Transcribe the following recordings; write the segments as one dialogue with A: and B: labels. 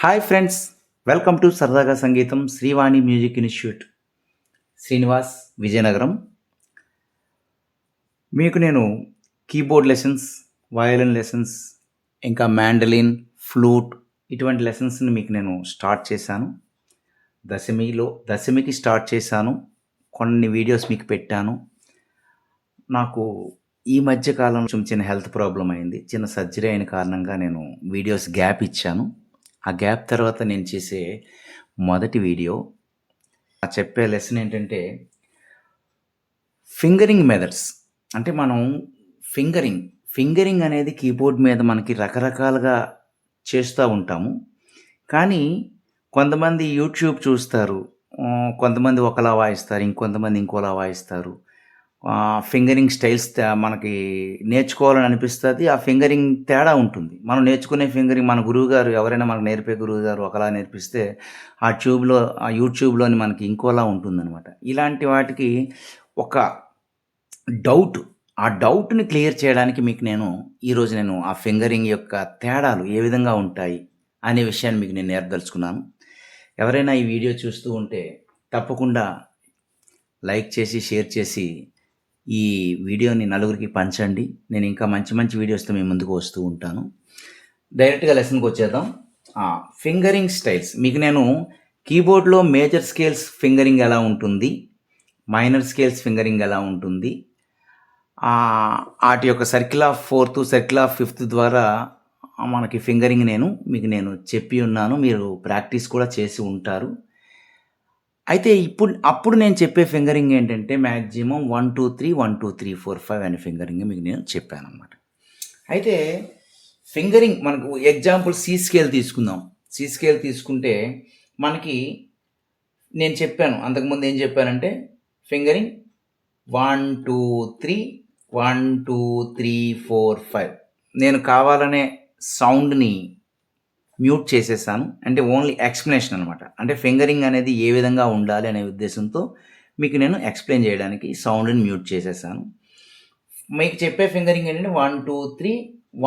A: Hi friends, welcome to సరదాగా సంగీతం Srivani music institute, Srinivas, Vizianagaram. మీకు నేను కీబోర్డ్ లెసన్స్, వయలిన్ లెసన్స్, ఇంకా మ్యాండలిన్, ఫ్లూట్ ఇటువంటి లెసన్స్ని మీకు నేను స్టార్ట్ చేశాను. దశమికి స్టార్ట్ చేశాను. కొన్ని వీడియోస్ మీకు పెట్టాను. నాకు ఈ మధ్య కాలంలో చిన్న హెల్త్ ప్రాబ్లం అయింది. చిన్న సర్జరీ అయిన కారణంగా నేను వీడియోస్ గ్యాప్ ఇచ్చాను. ఆ గ్యాప్ తర్వాత నేను చేసే మొదటి వీడియో చెప్పే లెసన్ ఏంటంటే ఫింగరింగ్ మెథడ్స్. అంటే మనం ఫింగరింగ్ అనేది కీబోర్డ్ మీద మనకి రకరకాలుగా చేస్తూ ఉంటాము. కానీ కొంతమంది యూట్యూబ్ చూస్తారు, కొంతమంది ఒకలా వాయిస్తారు, ఇంకొంతమంది ఇంకోలా వాయిస్తారు. ఫింగరింగ్ స్టైల్స్ మనకి నేర్చుకోవాలని అనిపిస్తుంది. ఆ ఫింగరింగ్ తేడా ఉంటుంది. మనం నేర్చుకునే ఫింగరింగ్ మన గురువుగారు ఎవరైనా మనకు నేర్పే గురువుగారు ఒకలా నేర్పిస్తే ఆ యూట్యూబ్లోని మనకి ఇంకోలా ఉంటుందన్నమాట. ఇలాంటి వాటికి ఒక ఆ డౌట్ని క్లియర్ చేయడానికి మీకు ఈరోజు నేను ఆ ఫింగరింగ్ యొక్క తేడాలు ఏ విధంగా ఉంటాయి అనే విషయాన్ని మీకు నేను నేర్పదలుచుకున్నాను. ఎవరైనా ఈ వీడియో చూస్తూ ఉంటే తప్పకుండా లైక్ చేసి, షేర్ చేసి ఈ వీడియోని నలుగురికి పంచండి. నేను ఇంకా మంచి మంచి వీడియోస్తో మీ ముందుకు వస్తూ ఉంటాను. డైరెక్ట్గా లెసన్కి వచ్చేద్దాం. ఫింగరింగ్ స్టైల్స్ మీకు నేను కీబోర్డ్లో మేజర్ స్కేల్స్ ఫింగరింగ్ ఎలా ఉంటుంది, మైనర్ స్కేల్స్ ఫింగరింగ్ ఎలా ఉంటుంది, వాటి యొక్క circle of fourth, circle of fifth ద్వారా మనకి ఫింగరింగ్ మీకు నేను చెప్పి ఉన్నాను. మీరు ప్రాక్టీస్ కూడా చేసి ఉంటారు. అయితే అప్పుడు నేను చెప్పే ఫింగరింగ్ ఏంటంటే మ్యాక్సిమం 1 2 3 1 2 3 4 5 అనే ఫింగరింగ్ మీకు నేను చెప్పాను అనమాట. అయితే ఫింగరింగ్ మనకు ఎగ్జాంపుల్ సి స్కేల్ తీసుకుందాం. సి స్కేల్ తీసుకుంటే మనకి నేను చెప్పాను అంతకుముందు ఏం చెప్పానంటే ఫింగరింగ్ 1 2 3 1 2 3 4 5. నేను కావాలనే సౌండ్ని మ్యూట్ చేసేసాను. అంటే ఓన్లీ ఎక్స్ప్లెనేషన్ అనమాట. అంటే ఫింగరింగ్ అనేది ఏ విధంగా ఉండాలి అనే ఉద్దేశంతో మీకు నేను ఎక్స్ప్లెయిన్ చేయడానికి సౌండ్ని మ్యూట్ చేసేసాను. మీకు చెప్పే ఫింగరింగ్ ఏంటంటే 1 2 3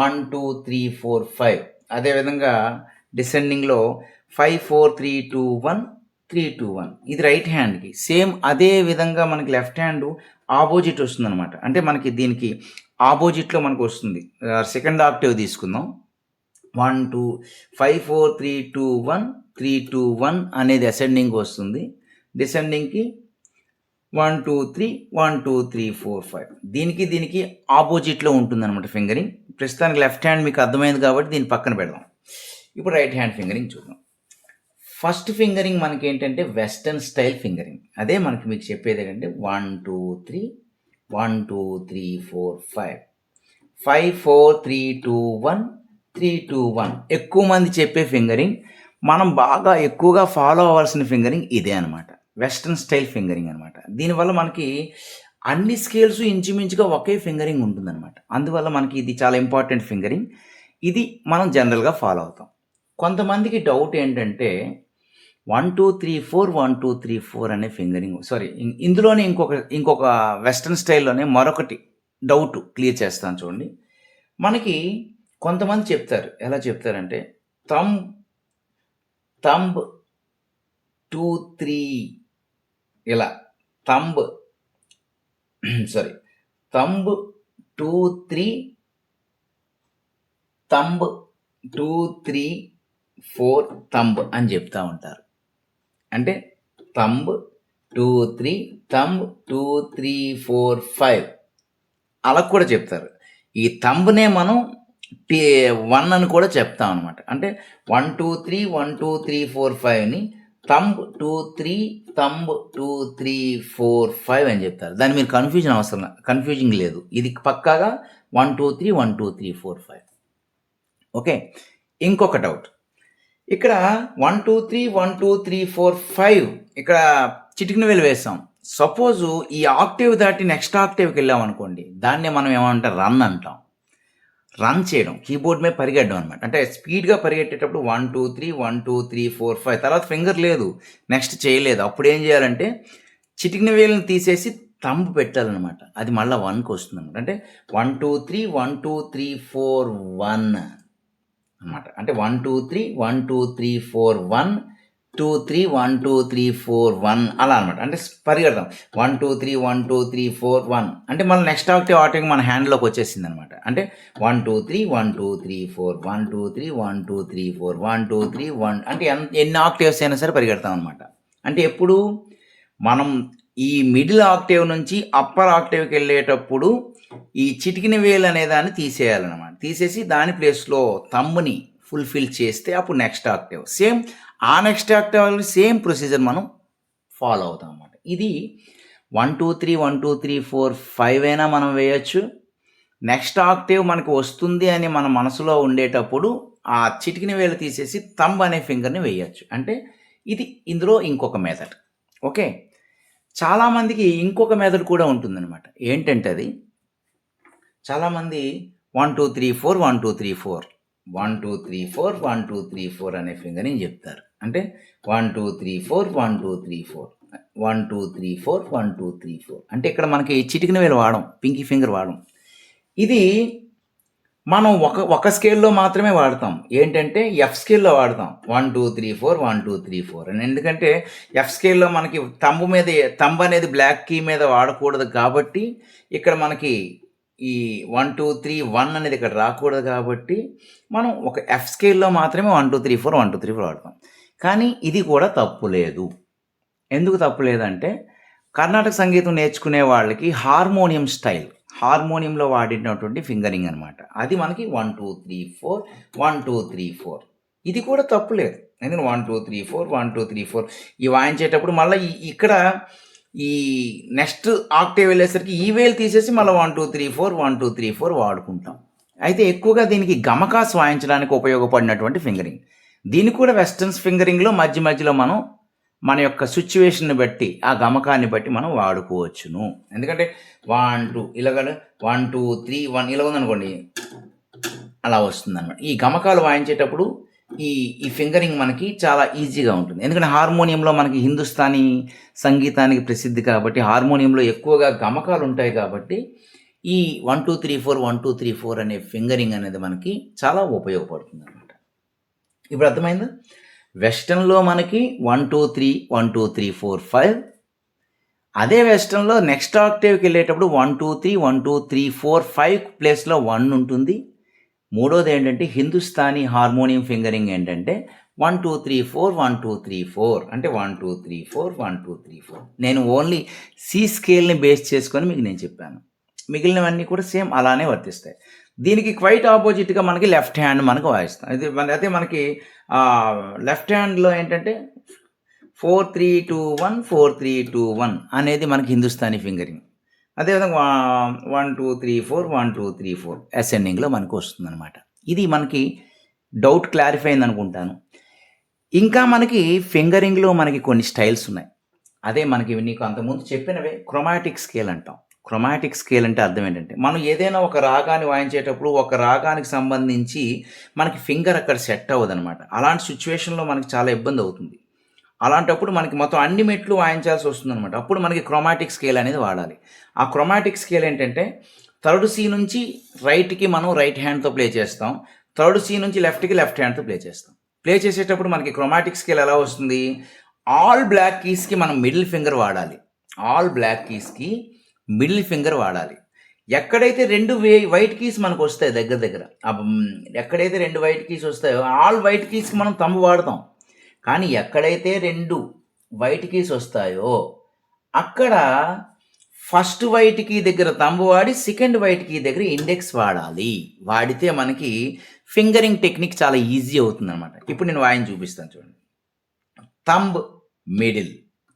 A: 1 2 3 4 5. అదేవిధంగా డిసెండింగ్లో 5 4 3 2 1 3 2 1. ఇది రైట్ హ్యాండ్కి. సేమ్ అదే విధంగా మనకి లెఫ్ట్ హ్యాండ్ ఆపోజిట్ వస్తుంది అనమాట. అంటే మనకి దీనికి ఆపోజిట్లో మనకు వస్తుంది. సెకండ్ ఆక్టివ్ తీసుకుందాం. 1 2 5 4 3 2 1 3 2 1 అనేది అసెండింగ్ వస్తుంది. డిసెండింగ్కి 1 2 3 1 2 3 4 5. దీనికి ఆపోజిట్లో ఉంటుంది అనమాట ఫింగరింగ్. ప్రస్తుతానికి లెఫ్ట్ హ్యాండ్ మీకు అర్థమైంది కాబట్టి దీన్ని పక్కన పెడదాం. ఇప్పుడు రైట్ హ్యాండ్ ఫింగరింగ్ చూద్దాం. ఫస్ట్ ఫింగరింగ్ మనకి ఏంటంటే వెస్టర్న్ స్టైల్ ఫింగరింగ్. అదే మీకు చెప్పేది ఏంటంటే 1 2 3 1 2 3 4 5 5 4 3 2 1 3 2 1. ఎక్కువ మంది చెప్పే ఫింగరింగ్, మనం బాగా ఎక్కువగా ఫాలో అవ్వాల్సిన ఫింగరింగ్ ఇదే అనమాట. వెస్టర్న్ స్టైల్ ఫింగరింగ్ అనమాట. దీనివల్ల మనకి అన్ని స్కేల్స్ ఇంచుమించుగా ఒకే ఫింగరింగ్ ఉంటుందన్నమాట. అందువల్ల మనకి ఇది చాలా ఇంపార్టెంట్ ఫింగరింగ్. ఇది మనం జనరల్గా ఫాలో అవుతాం. కొంతమందికి డౌట్ ఏంటంటే 1 2 3 4 1 2 3 4 అనే ఫింగరింగ్, ఇందులోనే ఇంకొక వెస్టర్న్ స్టైల్లోనే మరొకటి డౌట్ క్లియర్ చేస్తాను చూడండి. మనకి కొంతమంది చెప్తారు, ఎలా చెప్తారంటే థంబ్ 2 3 ఇలా థంబ్ 2 3 థంబ్ 2 3 4 థంబ్ అని చెప్తా ఉంటారు. అంటే థంబ్ 2 3 థంబ్ 2 3 4 5 అలా కూడా చెప్తారు. ఈ థంబ్నే మనం 1 అని కూడా చెప్తాం అనమాట. అంటే 1 2 3 1 2 3 4 5ని థంబ్ 2 3 థంబ్ 2 3 4 5 అని చెప్తారు. దాన్ని మీరు కన్ఫ్యూజింగ్ లేదు. ఇది పక్కాగా 1 2 3 1 2 3 4 5. ఓకే, ఇంకొక డౌట్ ఇక్కడ 1 2 3 1 2 3 4 5 ఇక్కడ చిటికిన వేలు వేస్తాం. సపోజు ఈ ఆక్టివ్ దాటి నెక్స్ట్ ఆక్టివ్కి వెళ్ళాం అనుకోండి, దాన్నే మనం ఏమంటాం రన్ అంటాం. రన్ చేయడం, కీబోర్డ్ మీద పరిగెట్టడం అనమాట. అంటే స్పీడ్గా పరిగెట్టేటప్పుడు 1 2 3 1 2 3 4 5 తర్వాత ఫింగర్ లేదు, నెక్స్ట్ చేయలేదు. అప్పుడు ఏం చేయాలంటే చిటికిన వేలుని తీసేసి థంబ్ పెట్టాలన్నమాట. అది మళ్ళీ 1కి వస్తుంది అనమాట. అంటే 1 2 3 1 2 3 4 1 అనమాట. అంటే 1 2 3 1 2 3 4 1 2 3 1 2 3 4 1 అలా అనమాట. అంటే పరిగెడతాం 1 2 3 1 2 3 4 1 అంటే మళ్ళీ నెక్స్ట్ ఆక్టేవ్ ఆటోమేటిక్ మన హ్యాండ్లోకి వచ్చేసింది అనమాట. అంటే 1 2 3 1 2 3 4 1 2 3 1 2 3 4 1 2 3 1 అంటే ఎన్ని ఆక్టేవ్స్ అయినా సరే పరిగెడతాం అనమాట. అంటే ఎప్పుడు మనం ఈ మిడిల్ ఆక్టేవ్ నుంచి అప్పర్ ఆక్టేవ్కి వెళ్ళేటప్పుడు ఈ చిటికిన వేలు అనే దాన్ని తీసేయాలన్నమాట. తీసేసి దాని ప్లేస్లో తమ్ముని ఫుల్ఫిల్ చేస్తే అప్పుడు నెక్స్ట్ ఆక్టేవ్ సేమ్ ఆ నెక్స్ట్ ఆక్టేవ్ సేమ్ ప్రొసీజర్ మనం ఫాలో అవుతాం అన్నమాట. ఇది 1 2 3 1 2 3 4 5 అయినా మనం వేయచ్చు. నెక్స్ట్ ఆక్టేవ్ మనకు వస్తుంది అని మన మనసులో ఉండేటప్పుడు ఆ చిటికిన వేలు తీసేసి తంబ్ అనే ఫింగర్ని వేయచ్చు. అంటే ఇది ఇందులో ఇంకొక మెథడ్. ఓకే, చాలామందికి ఇంకొక మెథడ్ కూడా ఉంటుందన్నమాట. ఏంటంటే అది చాలామంది 1 2 3 4 1 2 3 4 1 2 3 4 1 2 3 4 అనే ఫింగర్ని చెప్తారు. అంటే 1 2 3 4 1 2 3 4 1 2 3 4 1 2 3 4 అంటే ఇక్కడ మనకి చిటికిన వేలు వాడం, పింకీ ఫింగర్ వాడం. ఇది మనం ఒక స్కేల్లో మాత్రమే వాడతాం. ఏంటంటే ఎఫ్ స్కేల్లో వాడతాం 1 2 3 4 1 2 3 4 అని. ఎందుకంటే ఎఫ్ స్కేల్లో మనకి తంబు అనేది బ్లాక్ కీ మీద వాడకూడదు కాబట్టి ఇక్కడ మనకి ఈ 1 2 3 1 అనేది ఇక్కడ రాకూడదు కాబట్టి మనం ఒక ఎఫ్ స్కేల్లో మాత్రమే 1 2 3 4 1 2 3 4 వాడతాం. కానీ ఇది కూడా తప్పు లేదు. ఎందుకు తప్పు లేదంటే కర్ణాటక సంగీతం నేర్చుకునే వాళ్ళకి హార్మోనియంలో వాడినటువంటి ఫింగరింగ్ అనమాట. అది మనకి 1 2 3 4 1 2 3 4 ఇది కూడా తప్పు లేదు. ఎందుకంటే 1 2 3 4 1 2 3 4 ఈ వాయించేటప్పుడు మళ్ళీ ఇక్కడ ఈ నెక్స్ట్ ఆక్టేవ్ వెళ్ళేసరికి ఈ వేలు తీసేసి మళ్ళీ 1 2 3 4 1 2 3 4 వాడుకుంటాం. అయితే ఎక్కువగా దీనికి గమకాస్ వాయించడానికి ఉపయోగపడినటువంటి ఫింగరింగ్. దీన్ని కూడా వెస్టర్న్స్ ఫింగరింగ్లో మధ్యలో మనం మన యొక్క సిచ్యువేషన్ని బట్టి ఆ గమకాన్ని బట్టి మనం వాడుకోవచ్చును. ఎందుకంటే 1 2 ఇలాగ 1 2 3 1 ఇలా ఉందనుకోండి, అలా వస్తుంది అనమాట. ఈ గమకాలు వాయించేటప్పుడు ఈ ఫింగరింగ్ మనకి చాలా ఈజీగా ఉంటుంది. ఎందుకంటే హార్మోనియంలో మనకి హిందుస్థానీ సంగీతానికి ప్రసిద్ధి కాబట్టి హార్మోనియంలో ఎక్కువగా గమకాలు ఉంటాయి కాబట్టి ఈ 1 2 3 4 1 2 3 4 అనే ఫింగరింగ్ అనేది మనకి చాలా ఉపయోగపడుతుంది అనమాట. ఇప్పుడు అర్థమైందా? వెస్టర్న్లో మనకి 1 2 3 1 2 3 4 5. అదే వెస్టర్న్లో నెక్స్ట్ ఆక్టేవ్కి వెళ్ళేటప్పుడు 1 2 3 1 2 3 4 5 ప్లేస్లో 1 ఉంటుంది. మూడోది ఏంటంటే హిందుస్థానీ హార్మోనియం ఫింగరింగ్ ఏంటంటే 1 2 3 4 1 2 3 4 అంటే 1 2 3 4 1 2 3 4. నేను ఓన్లీ సి స్కేల్ని బేస్ చేసుకొని మీకు నేను చెప్పాను. మిగిలినవన్నీ కూడా సేమ్ అలానే వర్తిస్తాయి. దీనికి క్వైట్ ఆపోజిట్గా మనకి లెఫ్ట్ హ్యాండ్ మనకు వాయిస్తాం. అయితే మనకి లెఫ్ట్ హ్యాండ్లో ఏంటంటే 4 3 2 1 4 3 2 1 అనేది మనకి హిందుస్థానీ ఫింగరింగ్. అదేవిధంగా 1 2 3 4 1 2 3 4 అసెండింగ్లో మనకు వస్తుంది అనమాట. ఇది మనకి డౌట్ క్లారిఫై అయింది అనుకుంటాను. ఇంకా మనకి ఫింగరింగ్లో మనకి కొన్ని స్టైల్స్ ఉన్నాయి. అదే మనకి నీకు అంతకుముందు చెప్పినవే క్రొమాటిక్ స్కేల్ అంటాం. క్రొమాటిక్ స్కేల్ అంటే అర్థం ఏంటంటే మనం ఏదైనా ఒక రాగాన్ని వాయించేటప్పుడు ఒక రాగానికి సంబంధించి మనకి ఫింగర్ అక్కడ సెట్ అవ్వదు అనమాట. అలాంటి సిచ్యువేషన్లో మనకి చాలా ఇబ్బంది అవుతుంది. అలాంటప్పుడు మనకి మొత్తం అన్ని మెట్లు వాయించాల్సి వస్తుంది అనమాట. అప్పుడు మనకి క్రొమాటిక్ స్కేల్ అనేది వాడాలి. ఆ క్రొమాటిక్ స్కేల్ ఏంటంటే థర్డ్ సి నుంచి రైట్కి మనం రైట్ హ్యాండ్తో ప్లే చేస్తాం, థర్డ్ సి నుంచి లెఫ్ట్కి లెఫ్ట్ హ్యాండ్తో ప్లే చేస్తాం. ప్లే చేసేటప్పుడు మనకి క్రొమాటిక్ స్కేల్ ఎలా వస్తుంది? ఆల్ బ్లాక్ కీస్కి మనం మిడిల్ ఫింగర్ వాడాలి. ఆల్ బ్లాక్ కీస్కి మిడిల్ ఫింగర్ వాడాలి. ఎక్కడైతే రెండు వైట్ కీస్ మనకు వస్తాయి దగ్గర ఎక్కడైతే రెండు వైట్ కీస్ వస్తాయో ఆల్ వైట్ కీస్కి మనం తంబు వాడతాం. కానీ ఎక్కడైతే రెండు వైట్ కీస్ వస్తాయో అక్కడ ఫస్ట్ వైట్ కీ దగ్గర తంబు వాడి సెకండ్ వైట్ కీ దగ్గర ఇండెక్స్ వాడాలి. వాడితే మనకి ఫింగరింగ్ టెక్నిక్ చాలా ఈజీ అవుతుంది అనమాట. ఇప్పుడు నేను వాయిని చూపిస్తాను చూడండి. Thumb middle,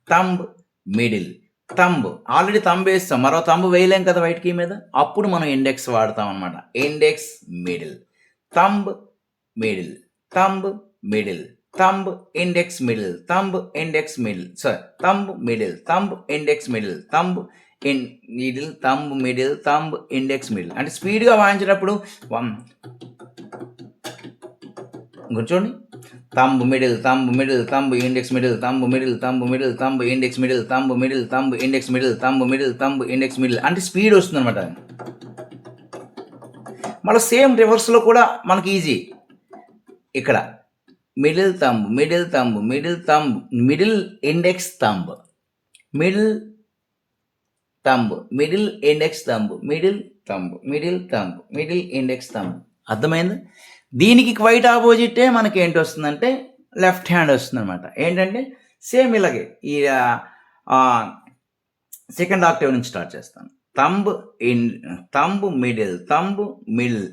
A: thumb middle, thumb. Already thumb వేస్తాం, మరో తంబు వేయలేం కదా వైట్ కీ మీద. అప్పుడు మనం ఇండెక్స్ వాడతాం అనమాట. Index middle, thumb middle, thumb middle, thumb index middle, thumb index middle, thumb middle, thumb index middle, thumb middle, thumb middle, thumb index middle. అంటే స్పీడ్గా వాయించేటప్పుడు కూర్చోండి. Thumb middle, thumb middle, thumb index middle, thumb middle, thumb middle, thumb index middle, thumb middle, thumb index middle, thumb middle, thumb index middle అంటే speed వస్తుంది అనమాట. మళ్ళీ same రివర్స్లో కూడా మనకి ఈజీ. ఇక్కడ middle thumb, middle thumb, middle thumb, middle index thumb, middle thumb, middle index thumb, middle thumb, middle thumb, middle index thumb. అర్థమైంది? దీనికి క్వైట్ ఆపోజిటే మనకి ఏంటి వస్తుందంటే లెఫ్ట్ హ్యాండ్ వస్తుంది అనమాట. ఏంటంటే సేమ్ ఇలాగే ఈ సెకండ్ ఆక్టేవ్ నుంచి స్టార్ట్ చేస్తాను. Thumb thumb middle, thumb middle.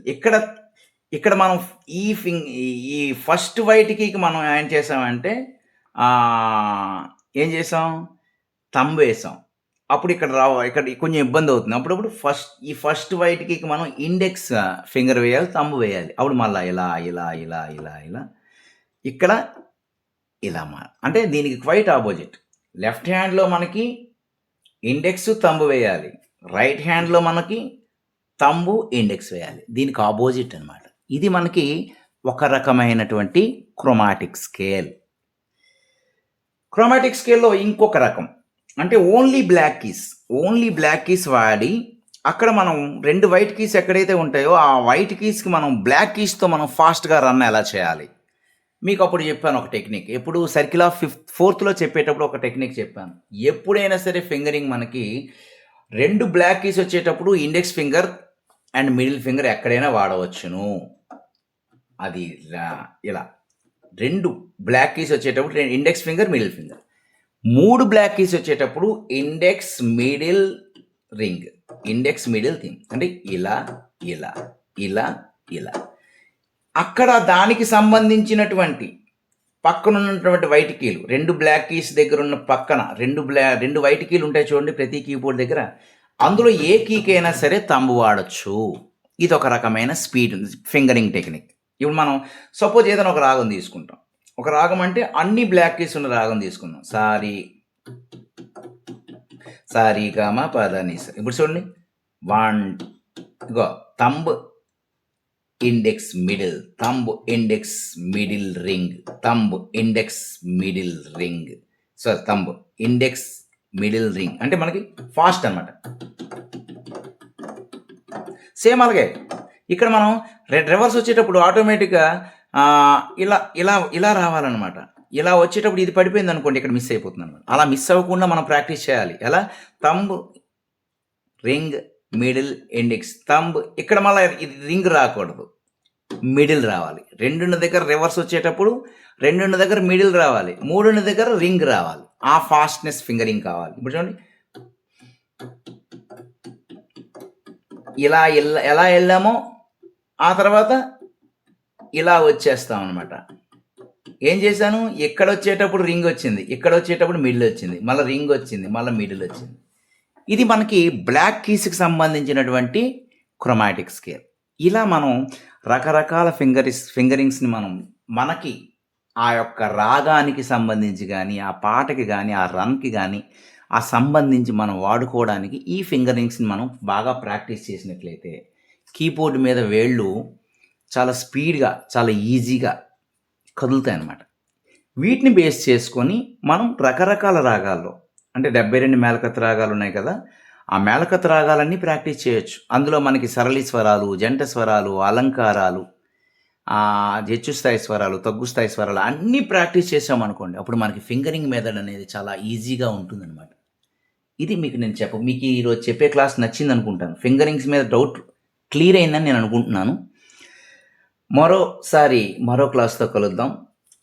A: ఇక్కడ మనం ఈ ఫస్ట్ వైట్కి మనం ఏం చేసామంటే ఏం చేసాం, థంబ్ వేసాం. అప్పుడు ఇక్కడ కొంచెం ఇబ్బంది అవుతుంది. అప్పుడప్పుడు ఫస్ట్ వైట్కి మనం ఇండెక్స్ ఫింగర్ వేయాలి, థంబ్ వేయాలి. అప్పుడు మళ్ళీ ఇలా ఇలా ఇలా ఇలా ఇలా ఇక్కడ ఇలా అంటే దీనికి క్వైట్ ఆపోజిట్. లెఫ్ట్ హ్యాండ్లో మనకి ఇండెక్స్ థంబ్ వేయాలి, రైట్ హ్యాండ్లో మనకి థంబు ఇండెక్స్ వేయాలి. దీనికి ఆపోజిట్ అనమాట. ఇది మనకి ఒక రకమైనటువంటి క్రోమాటిక్ స్కేల్. క్రోమాటిక్ స్కేల్లో ఇంకొక రకం అంటే ఓన్లీ బ్లాక్ కీస్ వాడి అక్కడ మనం 2 వైట్ కీస్ ఎక్కడైతే ఉంటాయో ఆ వైట్ కీస్కి మనం బ్లాక్ కీస్తో మనం ఫాస్ట్గా రన్ ఎలా చేయాలి మీకు అప్పుడు చెప్పాను ఒక టెక్నిక్. ఎప్పుడు సర్కిల్ ఆఫ్ 4th చెప్పేటప్పుడు ఒక టెక్నిక్ చెప్పాను. ఎప్పుడైనా సరే ఫింగరింగ్ మనకి 2 బ్లాక్ కీస్ వచ్చేటప్పుడు index finger and middle finger ఎక్కడైనా వాడవచ్చును. అది ఇలా 2 బ్లాక్ కీస్ వచ్చేటప్పుడు index finger, middle finger. 3 black keys వచ్చేటప్పుడు index middle ring, index middle thing. అంటే ఇలా ఇలా ఇలా ఇలా. అక్కడ దానికి సంబంధించినటువంటి పక్కన ఉన్నటువంటి వైట్ కీలు 2 బ్లాక్ కీస్ దగ్గర ఉన్న పక్కన 2 వైట్ కీలు ఉంటాయి చూడండి ప్రతి కీబోర్డ్ దగ్గర. అందులో ఏ కీకైనా సరే థంబ్ వాడచ్చు. ఇది ఒక రకమైన స్పీడ్ ఫింగరింగ్ టెక్నిక్. ఇప్పుడు మనం సపోజ్ ఏదైనా ఒక రాగం తీసుకుంటాం. ఒక రాగం అంటే అన్ని బ్లాక్ కీస్ ఉన్న రాగం తీసుకుందాం. సారీ గామ పదని. ఇప్పుడు చూడండి 1 ఇగో thumb index middle, thumb index middle ring, thumb index middle ring. Thumb index middle ring అంటే మనకి ఫాస్ట్ అనమాట. సేమ్ అలాగే ఇక్కడ మనం రివర్స్ వచ్చేటప్పుడు ఆటోమేటిక్గా ఇలా ఇలా ఇలా రావాలన్నమాట. ఇలా వచ్చేటప్పుడు ఇది పడిపోయింది అనుకోండి, ఇక్కడ మిస్ అయిపోతుంది అనమాట. అలా మిస్ అవ్వకుండా మనం ప్రాక్టీస్ చేయాలి. ఎలా thumb ring middle index thumb. ఇక్కడ మళ్ళీ ఇది రింగ్ రాకూడదు, మిడిల్ రావాలి. 2 దగ్గర రివర్స్ వచ్చేటప్పుడు 2 దగ్గర మిడిల్ రావాలి, 3 దగ్గర రింగ్ రావాలి. ఆ ఫాస్ట్నెస్ ఫింగరింగ్ కావాలి. ఇప్పుడు చూడండి ఇలా ఎలా వెళ్ళామో ఆ తర్వాత ఇలా వచ్చేస్తాం అనమాట. ఏం చేశాను, ఇక్కడ వచ్చేటప్పుడు రింగ్ వచ్చింది, ఇక్కడ వచ్చేటప్పుడు మిడిల్ వచ్చింది, మళ్ళీ రింగ్ వచ్చింది, మళ్ళీ మిడిల్ వచ్చింది. ఇది మనకి బ్లాక్ కీస్కి సంబంధించినటువంటి క్రోమాటిక్ స్కేల్. ఇలా మనం రకరకాల ఫింగరింగ్స్ని మనకి ఆ యొక్క రాగానికి సంబంధించి కానీ, ఆ పాటకి కానీ, ఆ రన్కి కానీ ఆ సంబంధించి మనం వాడుకోవడానికి ఈ ఫింగరింగ్స్ని మనం బాగా ప్రాక్టీస్ చేసినట్లయితే కీబోర్డ్ మీద వేళ్ళు చాలా స్పీడ్గా, చాలా ఈజీగా కదులుతాయి అన్నమాట. వీటిని బేస్ చేసుకొని మనం రకరకాల రాగాల్లో అంటే 72 మేళకత్ రాగాలు ఉన్నాయి కదా, ఆ మేళకత్ రాగాలన్నీ ప్రాక్టీస్ చేయొచ్చు. అందులో మనకి సరళి స్వరాలు, జంట స్వరాలు, అలంకారాలు, హెచ్చు స్థాయి స్వరాలు, తగ్గు స్థాయి స్వరాలు అన్నీ ప్రాక్టీస్ చేసామనుకోండి, అప్పుడు మనకి ఫింగరింగ్ మెథడ్ అనేది చాలా ఈజీగా ఉంటుందన్నమాట. ఇది మీకు మీకు ఈరోజు చెప్పే క్లాస్ నచ్చింది అనుకుంటాను. ఫింగరింగ్స్ మీద డౌట్ క్లియర్ అయిందని నేను అనుకుంటున్నాను. మరో క్లాస్తో కలుద్దాం.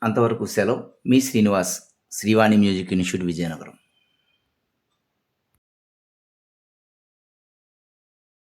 A: అంతవరకు సెలవు. మీ శ్రీనివాస్, శ్రీవాణి మ్యూజిక్ ఇన్స్టిట్యూట్, విజయనగరం.